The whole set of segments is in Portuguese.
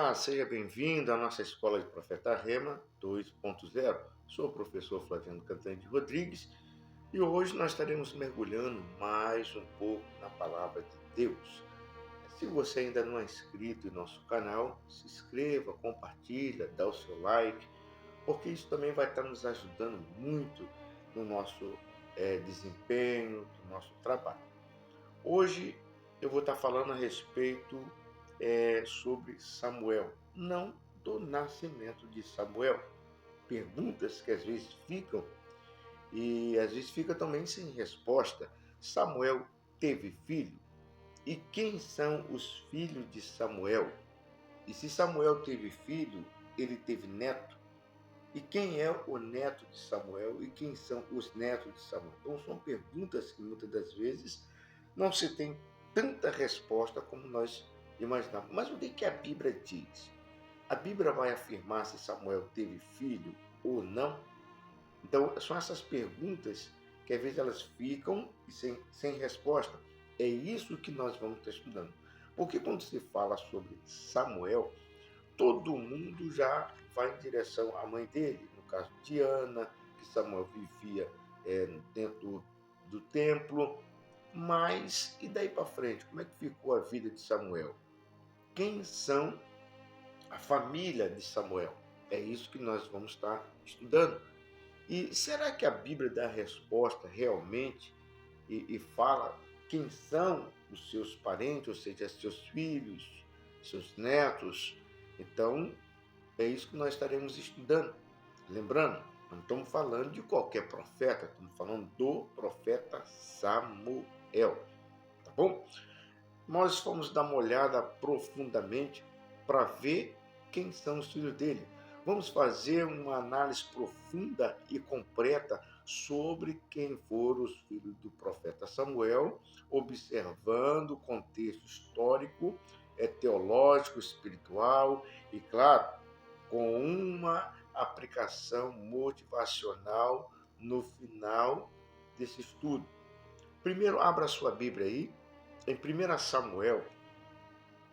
Olá, seja bem-vindo à nossa Escola de Profeta Rema 2.0. Sou o professor Flaviano Cantanhede Rodrigues e hoje nós estaremos mergulhando mais um pouco na Palavra de Deus. Se você ainda não é inscrito em nosso canal, se inscreva, compartilha, dá o seu like, porque isso também vai estar nos ajudando muito no nosso desempenho, no nosso trabalho. Hoje eu vou estar falando a respeito sobre Samuel, não do nascimento de Samuel. Perguntas que às vezes ficam e às vezes fica também sem resposta. Samuel teve filho? E quem são os filhos de Samuel? E se Samuel teve filho, ele teve neto? E quem é o neto de Samuel e quem são os netos de Samuel? Então são perguntas que muitas das vezes não se tem tanta resposta como nós imaginamos. Mas o que a Bíblia diz? A Bíblia vai afirmar se Samuel teve filho ou não? Então são essas perguntas que às vezes elas ficam sem resposta. É isso que nós vamos estar estudando. Porque quando se fala sobre Samuel, todo mundo já vai em direção à mãe dele, no caso de Ana, que Samuel vivia dentro do templo. Mas e daí para frente? Como é que ficou a vida de Samuel? Quem são a família de Samuel? É isso que nós vamos estar estudando. E será que a Bíblia dá a resposta realmente e fala quem são os seus parentes, ou seja, seus filhos, seus netos? Então, é isso que nós estaremos estudando. Lembrando, não estamos falando de qualquer profeta, estamos falando do profeta Samuel, tá bom? Nós vamos dar uma olhada profundamente para ver quem são os filhos dele. Vamos fazer uma análise profunda e completa sobre quem foram os filhos do profeta Samuel, observando o contexto histórico, teológico, espiritual e, claro, com uma aplicação motivacional no final desse estudo. Primeiro, abra sua Bíblia aí, em 1 Samuel,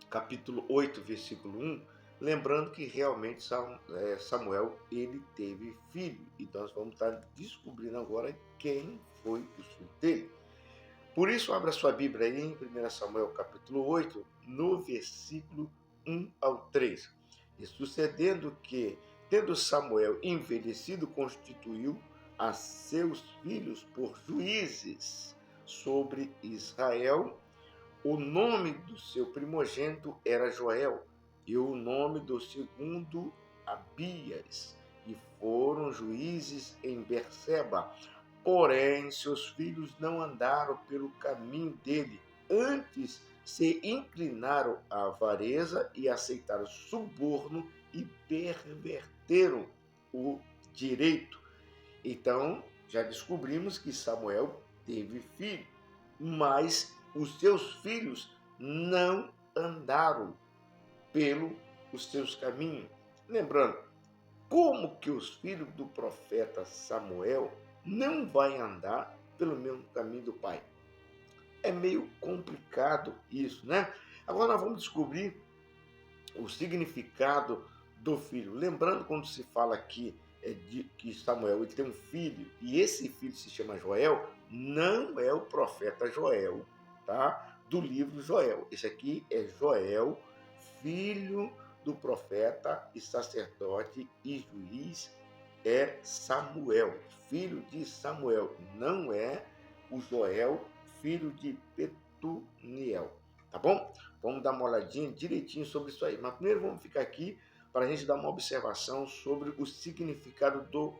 capítulo 8, versículo 1, lembrando que realmente Samuel ele teve filho. E nós vamos estar descobrindo agora quem foi o filho dele. Por isso, abra sua Bíblia aí em 1 Samuel, capítulo 8, no versículo 1 ao 3. E sucedendo que, tendo Samuel envelhecido, constituiu a seus filhos por juízes sobre Israel. O nome do seu primogênito era Joel, e o nome do segundo Abias, e foram juízes em Berseba. Porém, seus filhos não andaram pelo caminho dele, antes se inclinaram à avareza e aceitaram suborno e perverteram o direito. Então, já descobrimos que Samuel teve filho, mas os seus filhos não andaram pelos seus caminhos. Lembrando, como que os filhos do profeta Samuel não vai andar pelo mesmo caminho do pai? É meio complicado isso, né? Agora nós vamos descobrir o significado do filho. Lembrando, quando se fala aqui que Samuel ele tem um filho, e esse filho se chama Joel, não é o profeta Joel, tá? Do livro Joel. Esse aqui é Joel, filho do profeta e sacerdote e juiz, é Samuel, filho de Samuel, não é o Joel, filho de Petuniel, tá bom? Vamos dar uma olhadinha direitinho sobre isso aí. Mas primeiro vamos ficar aqui para a gente dar uma observação sobre o significado do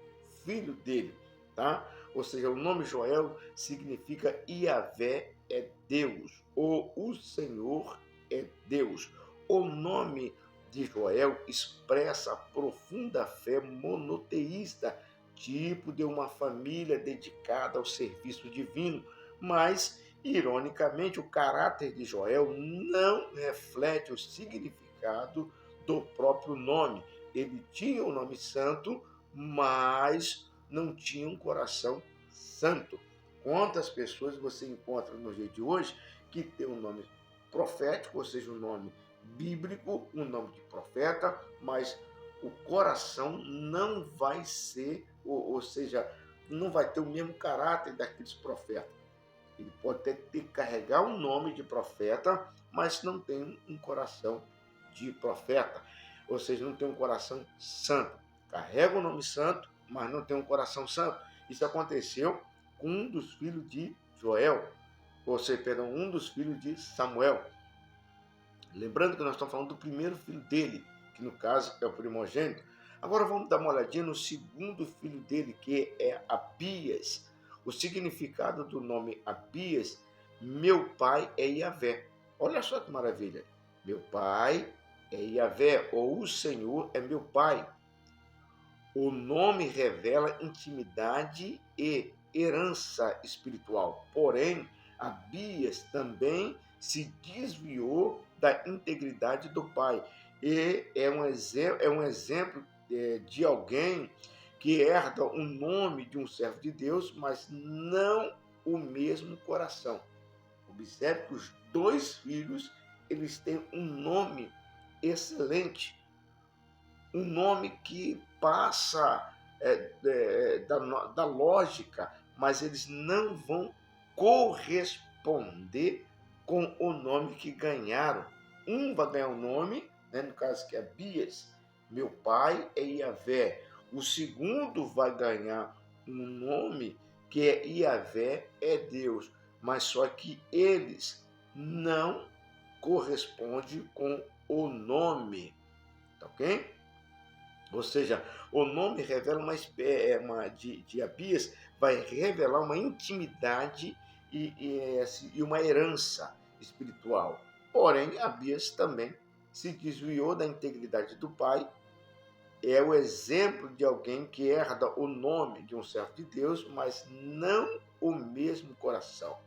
filho dele, tá? Ou seja, o nome Joel significa Iavé é Deus, ou o Senhor é Deus. O nome de Joel expressa a profunda fé monoteísta, tipo de uma família dedicada ao serviço divino, mas ironicamente, o caráter de Joel não reflete o significado do próprio nome. Ele tinha o nome santo, mas não tinha um coração santo. Quantas pessoas você encontra no dia de hoje que tem um nome profético, ou seja, um nome bíblico, um nome de profeta, mas o coração não vai ser, ou seja, não vai ter o mesmo caráter daqueles profetas. Ele pode ter carregar um nome de profeta, mas não tem um coração de profeta. Ou seja, não tem um coração santo. Carrega o nome santo, mas não tem um coração santo. Isso aconteceu com um dos filhos de Joel, ou seja, perdão, um dos filhos de Samuel. Lembrando que nós estamos falando do primeiro filho dele, que no caso é o primogênito. Agora vamos dar uma olhadinha no segundo filho dele, que é Abias. O significado do nome Abias, meu pai é Iavé. Olha só que maravilha. Meu pai é Iavé, ou o Senhor é meu pai. O nome revela intimidade e herança espiritual. Porém, Abias também se desviou da integridade do pai. E é um exemplo de alguém que herda o nome de um servo de Deus, mas não o mesmo coração. Observe que os dois filhos, eles têm um nome excelente, um nome que passa da lógica, mas eles não vão corresponder com o nome que ganharam. Um vai ganhar um nome, né, no caso que é Abias, meu pai é Iavé. O segundo vai ganhar um nome que é Iavé é Deus, mas só que eles não correspondem com o nome, tá ok? Ou seja, o nome revela de Abias, vai revelar uma intimidade e uma herança espiritual. Porém, Abias também se desviou da integridade do pai. É o exemplo de alguém que herda o nome de um servo de Deus, mas não o mesmo coração.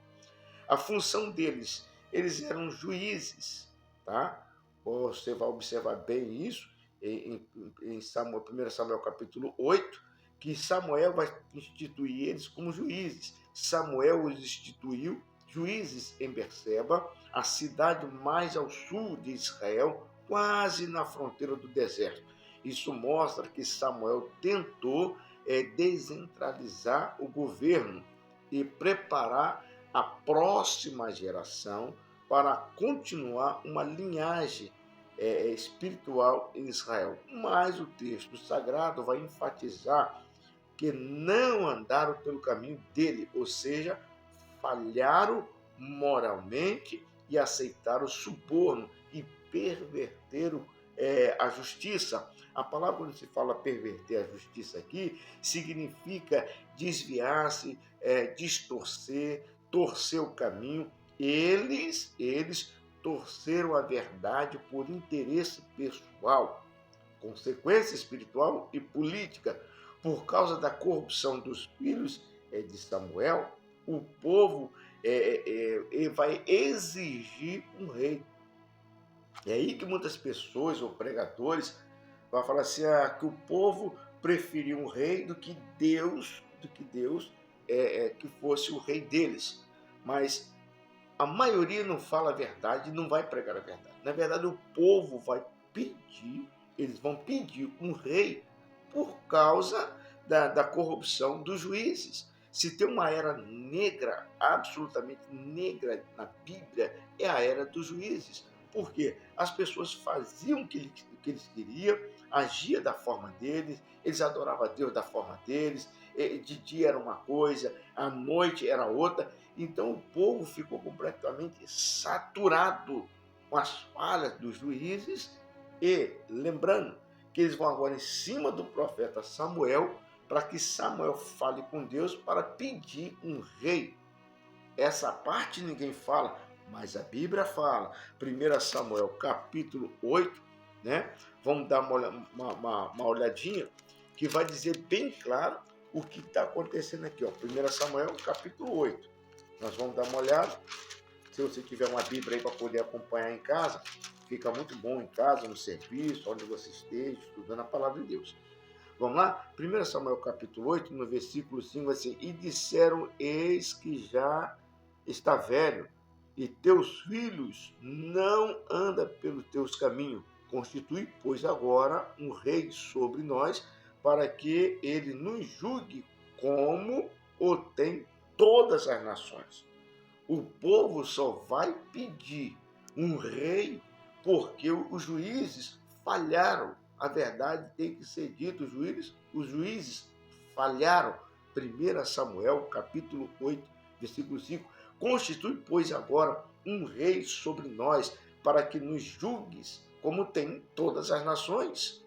A função deles, eles eram juízes, tá? Você vai observar bem isso em Samuel, 1 Samuel capítulo 8, que Samuel vai instituir eles como juízes. Samuel os instituiu juízes em Berseba, a cidade mais ao sul de Israel, quase na fronteira do deserto. Isso mostra que Samuel tentou descentralizar o governo e preparar a próxima geração para continuar uma linhagem espiritual em Israel. Mas o texto sagrado vai enfatizar que não andaram pelo caminho dele, ou seja, falharam moralmente e aceitaram o suborno e perverteram a justiça. A palavra, quando se fala perverter a justiça aqui, significa desviar-se, distorcer, torcer o caminho. Eles torceram a verdade por interesse pessoal, consequência espiritual e política. Por causa da corrupção dos filhos de Samuel, o povo vai exigir um rei. É aí que muitas pessoas ou pregadores vão falar assim, que o povo preferiu um rei do que Deus que fosse o rei deles. Mas a maioria não fala a verdade, não vai pregar a verdade. Na verdade, o povo vai pedir, eles vão pedir um rei por causa da corrupção dos juízes. Se tem uma era negra, absolutamente negra na Bíblia, é a era dos juízes. Por quê? As pessoas faziam o que eles queriam, agiam da forma deles, eles adoravam a Deus da forma deles, de dia era uma coisa, à noite era outra. Então o povo ficou completamente saturado com as falhas dos juízes e, lembrando que eles vão agora em cima do profeta Samuel, para que Samuel fale com Deus para pedir um rei. Essa parte ninguém fala, mas a Bíblia fala. 1 Samuel capítulo 8, né? Vamos dar uma olhadinha, que vai dizer bem claro o que está acontecendo aqui. 1 Samuel capítulo 8. Nós vamos dar uma olhada. Se você tiver uma Bíblia aí para poder acompanhar em casa, fica muito bom em casa, no serviço, onde você esteja, estudando a palavra de Deus. Vamos lá? 1 Samuel capítulo 8, no versículo 5, vai ser: E disseram, eis que já está velho, e teus filhos não anda pelos teus caminhos. Constitui, pois, agora um rei sobre nós, para que ele nos julgue como o tem todas as nações. O povo só vai pedir um rei porque os juízes falharam. A verdade tem que ser dita, os juízes falharam. 1 Samuel, capítulo 8, versículo 5. Constitui, pois, agora um rei sobre nós, para que nos julgues, como tem todas as nações.